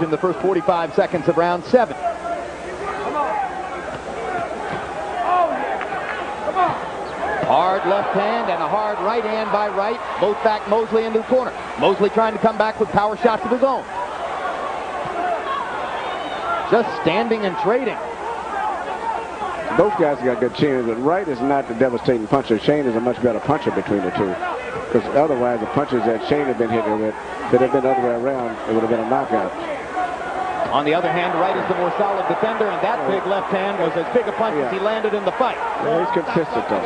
in the first 45 seconds of round 7. Hard left hand and a hard right hand by Wright. Both back Mosley into the corner. Mosley trying to come back with power shots of his own. Just standing and trading. Both guys got good chins, but Wright is not the devastating puncher. Shane is a much better puncher between the two. Because otherwise, the punches that Shane had been hitting with, that had been the other way around, it would have been a knockout. On the other hand, Wright is the more solid defender, and that big left hand was as big a punch as he landed in the fight. Yeah, he's consistent, though.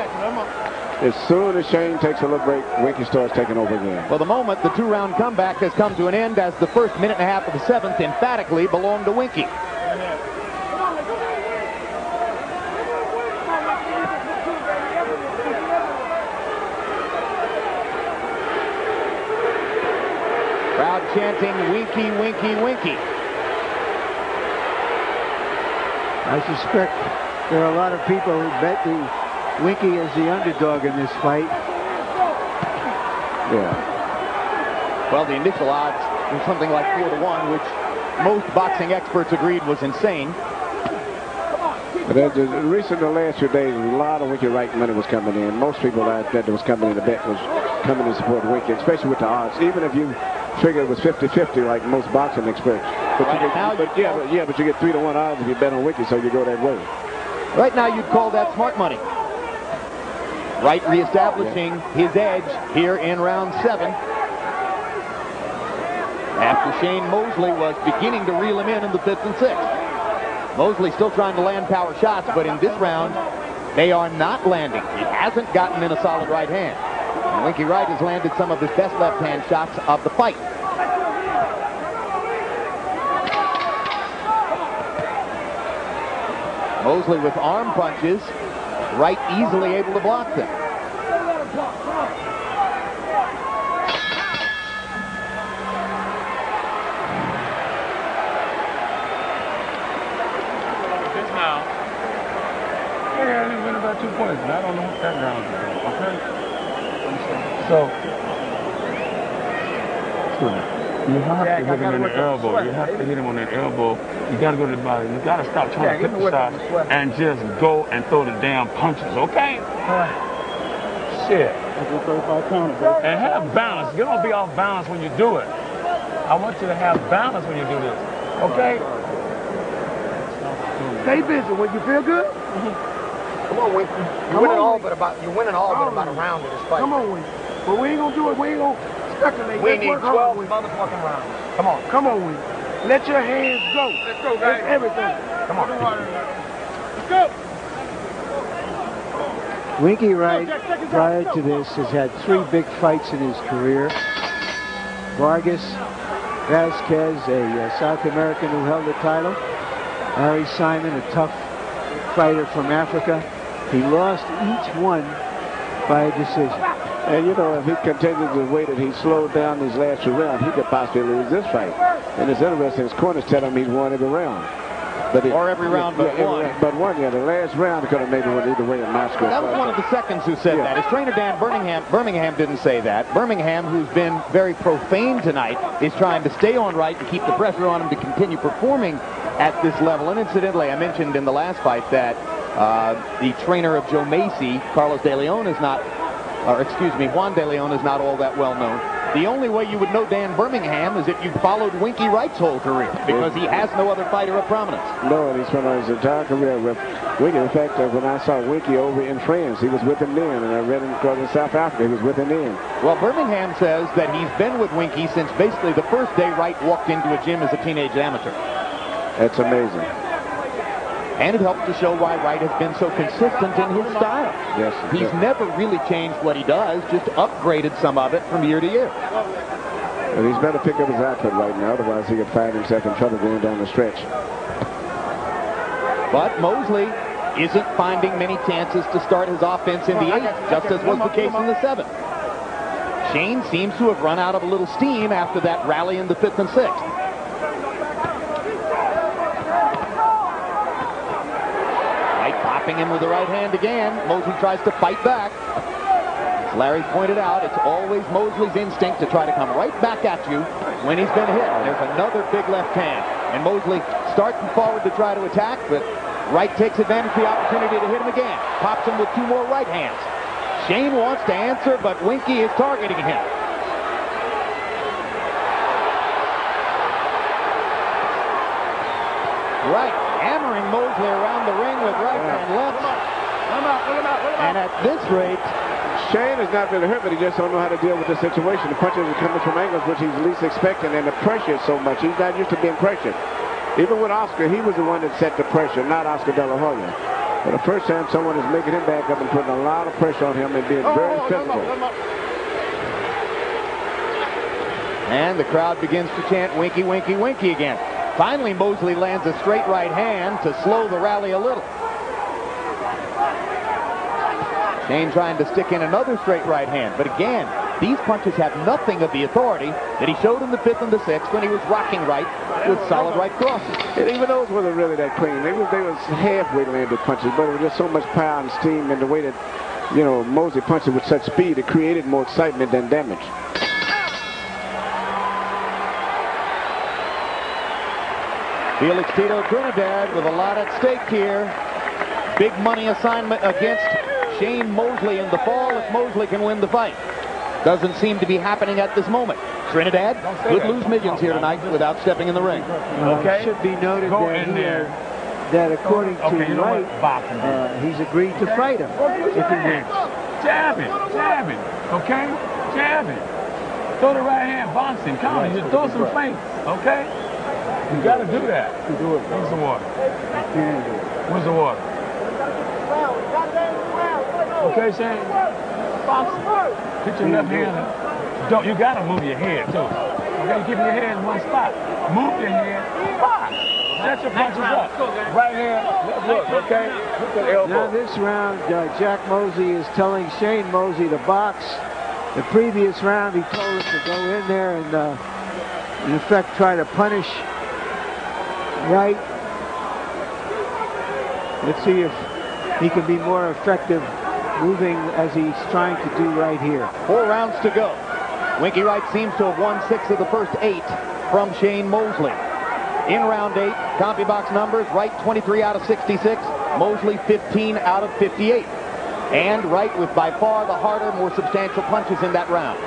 As soon as Shane takes a little break, Winky starts taking over again. Well, the moment the two-round comeback has come to an end, as the first minute and a half of the 7th emphatically belonged to Winky. Crowd chanting, "Winky, Winky, Winky." I suspect there are a lot of people who bet the Winky is the underdog in this fight. Yeah. Well, the initial odds were something like 4-1, which most boxing experts agreed was insane. But the last few days, a lot of Winky Wright money was coming in. Most people that was coming in the bet was coming to support Winky, especially with the odds. Even if you figure it was 50-50 like most boxing experts. But, but you get 3-1 odds if you bet on Winky, so you go that way. Right now, you'd call that smart money. Wright reestablishing his edge here in round 7. After Shane Mosley was beginning to reel him in the 5th and 6th. Mosley still trying to land power shots, but in this round, they are not landing. He hasn't gotten in a solid right hand. And Winky Wright has landed some of his best left-hand shots of the fight. Mosley with arm punches. Wright easily able to block them. Yeah, I only win about 2 points, and I don't know what that round is. Okay? So, you have to hit him in the elbow. You have to hit him on that elbow. You got to go to the body. You got to stop trying to pick the shot and just go and throw the damn punches, okay? Shit. And have balance. You don't be off balance when you do it. I want you to have balance when you do this, okay? Stay busy. When you feel good, come on, Winky. You're winning all but about a round of this fight. Come on, Winky. But we ain't gonna do it. We ain't gonna speculate. We need 12 motherfucking rounds. Come on. Come on, Winky. Let your hands go. Let's go, guys. That's everything. Come on. Let's go. Winky Wright, prior to this, has had 3 big fights in his career. Vargas, Vasquez, a South American who held the title. Harry Simon, a tough fighter from Africa. He lost each one by a decision. And you know, if he continues the way that he slowed down these last 2 rounds, he could possibly lose this fight. And it's interesting, his corners tell him he's won every round. Or every round but one. But one, yeah. The last round could have maybe went either way in my score. That was one of the seconds who said that. His trainer, Dan Birmingham didn't say that. Birmingham, who's been very profane tonight, is trying to stay on Wright and keep the pressure on him to continue performing at this level. And incidentally, I mentioned in the last fight that the trainer of Joe Macy, Carlos De Leon, is not, or excuse me, Juan De Leon is not all that well known. The only way you would know Dan Birmingham is if you followed Winky Wright's whole career, because he has no other fighter of prominence. No, and he's spent his entire career with Winky. In fact, when I saw Winky over in France, he was with him then, and I read him because in South Africa, he was with him then. Well, Birmingham says that he's been with Winky since basically the first day Wright walked into a gym as a teenage amateur. That's amazing. And it helps to show why Wright has been so consistent in his style. Yes. He's never really changed what he does, just upgraded some of it from year to year. And he's better pick up his output right now, otherwise he could find himself in trouble going down the stretch. But Mosley isn't finding many chances to start his offense in the 8th, just as was the case in the 7th. Shane seems to have run out of a little steam after that rally in the 5th and 6th. Him with the right hand again. Mosley tries to fight back. As Larry pointed out, it's always Mosley's instinct to try to come right back at you when he's been hit. There's another big left hand. And Mosley starting forward to try to attack, but Wright takes advantage of the opportunity to hit him again. Pops him with 2 more right hands. Shane wants to answer, but Winky is targeting him. Wright hammering Mosley around the ring with right and left. And at this rate, Shane is not really hurt, but he just don't know how to deal with the situation. The punches are coming from angles which he's least expecting, and the pressure is so much. He's not used to being pressured. Even with Oscar, he was the one that set the pressure, not Oscar De La Hoya. For the first time, someone is making him back up and putting a lot of pressure on him and being very physical. And the crowd begins to chant Winky, Winky, Winky again. Finally, Mosley lands a straight right hand to slow the rally a little. Shane trying to stick in another straight right hand. But again, these punches have nothing of the authority that he showed in the 5th and the 6th when he was rocking Wright with solid right crosses. And even those wasn't really that clean. They was halfway landed punches, but it was just so much power and steam, and the way that, you know, Mosley punched it with such speed, it created more excitement than damage. Felix Tito Trinidad with a lot at stake here. Big money assignment against Shane Mosley in the fall if Mosley can win the fight. Doesn't seem to be happening at this moment. Trinidad could lose millions here tonight without stepping in the ring. It should be noted that according to Wright, he's agreed to fight him if he wins. Jab him, okay? Jab him. Throw the right hand, box him, come on, just throw some feints, okay? You got to do that. Where's the water? Where's the water? Okay, Shane? Box him. Hit your left hand. You got to move your head, too. Okay, keep your head in one spot. Move your head. Box. Set your punches up. Right hand, left hook, okay? Look at the elbow. Now this round, Jack Mosley is telling Shane Mosley to box. The previous round, he told him to go in there and, in effect, try to punish Wright. Let's see if he can be more effective moving as he's trying to do right here. 4 rounds to go. Winky Wright seems to have won 6 of the first 8 from Shane Mosley. In round 8, CompuBox numbers, Wright 23 out of 66, Mosley 15 out of 58. And Wright with by far the harder, more substantial punches in that round.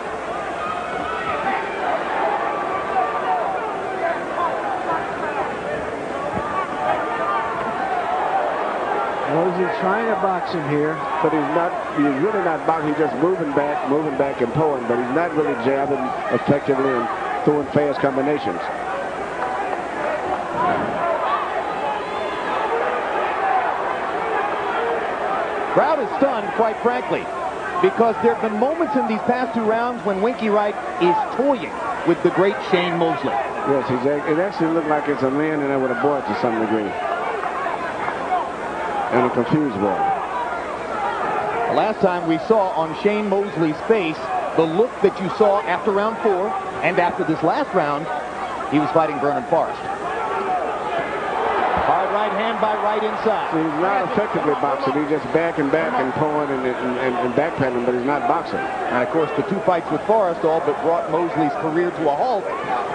Mosley trying to box him here, but he's really not boxing. He's just moving back and pulling, but he's not really jabbing effectively and throwing fast combinations. Crowd is stunned, quite frankly, because there have been moments in these past 2 rounds when Winky Wright is toying with the great Shane Mosley. Yes, it actually looked like it's a man and with a boy to some degree. And a confused boy. The last time we saw on Shane Mosley's face the look that you saw after round 4 and after this last round, he was fighting Vernon Forrest. Hard right hand by Wright inside. So he's not effectively boxing. He's just backing back and pulling and backpedaling, but he's not boxing. And of course, the 2 fights with Forrest all but brought Mosley's career to a halt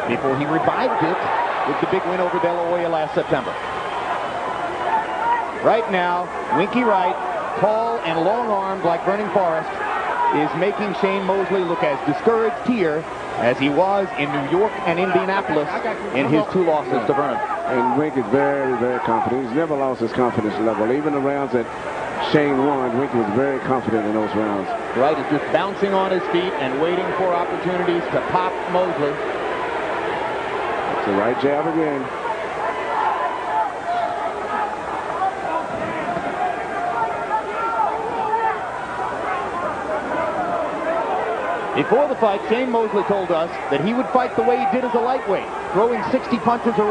before he revived it with the big win over De La Hoya last September. Right now, Winky Wright, tall and long-armed like Vernon Forrest, is making Shane Mosley look as discouraged here as he was in New York and Indianapolis in his 2 losses to Vernon. And Wink is very, very confident. He's never lost his confidence level. Even the rounds that Shane won, Wink was very confident in those rounds. Wright is just bouncing on his feet and waiting for opportunities to pop Mosley. It's the right jab again. Before the fight, Shane Mosley told us that he would fight the way he did as a lightweight, throwing 60 punches around.